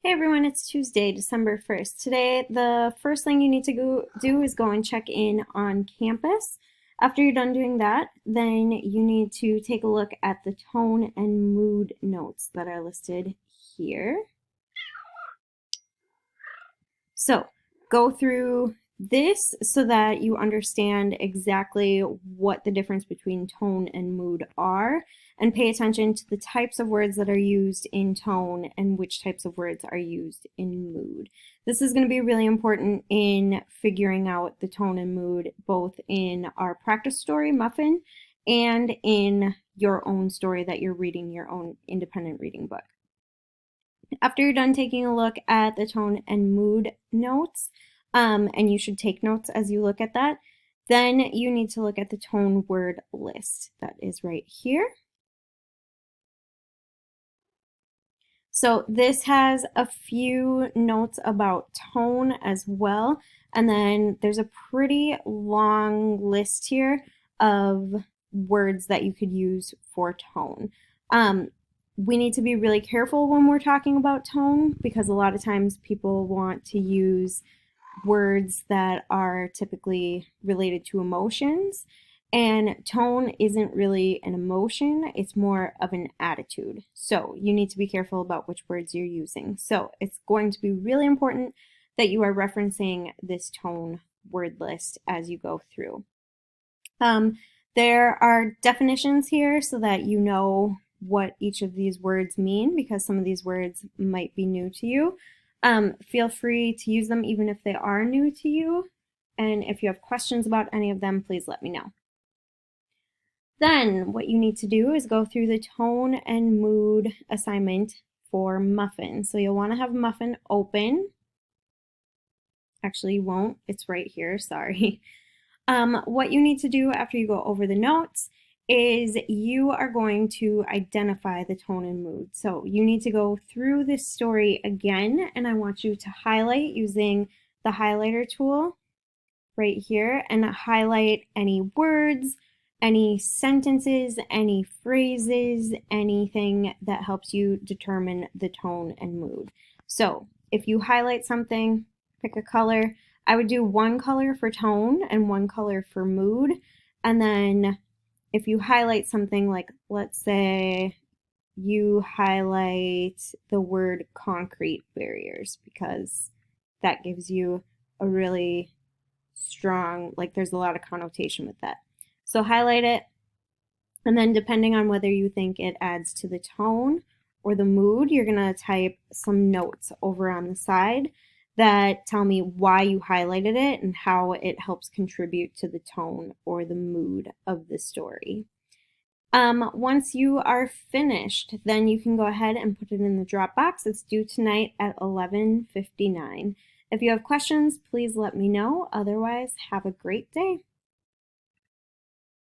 Hey everyone, it's Tuesday, December 1st. Today, the first thing you need to go do is go and check in on campus. After you're done doing that, then you need to take a look at the tone and mood notes that are listed here. So go through this so that you understand exactly what the difference between tone and mood are, and pay attention to the types of words that are used in tone and which types of words are used in mood. This is going to be really important in figuring out the tone and mood both in our practice story, Muffin, and in your own story that you're reading, your own independent reading book. After you're done taking a look at the tone and mood notes, and you should take notes as you look at that, then you need to look at the tone word list that is right here. So this has a few notes about tone as well, and then there's a pretty long list here of words that you could use for tone. We need to be really careful when we're talking about tone because a lot of times people want to use words that are typically related to emotions. And tone isn't really an emotion, it's more of an attitude. So you need to be careful about which words you're using. So it's going to be really important that you are referencing this tone word list as you go through. There are definitions here so that you know what each of these words mean because some of these words might be new to you. Feel free to use them even if they are new to you. And if you have questions about any of them, please let me know. Then what you need to do is go through the tone and mood assignment for Muffin. So you'll want to have Muffin open. Actually, you won't. It's right here. Sorry. What you need to do after you go over the notes is you are going to identify the tone and mood. So you need to go through this story again, and I want you to highlight using the highlighter tool right here and highlight any words, any sentences, any phrases, anything that helps you determine the tone and mood. So if you highlight something, pick a color. I would do one color for tone and one color for mood. And then if you highlight something like, let's say you highlight the word concrete barriers because that gives you a really strong, like there's a lot of connotation with that. So highlight it, and then depending on whether you think it adds to the tone or the mood, you're going to type some notes over on the side that tell me why you highlighted it and how it helps contribute to the tone or the mood of the story. Once you are finished, then you can go ahead and put it in the Dropbox. It's due tonight at 11:59. If you have questions, please let me know. Otherwise, have a great day.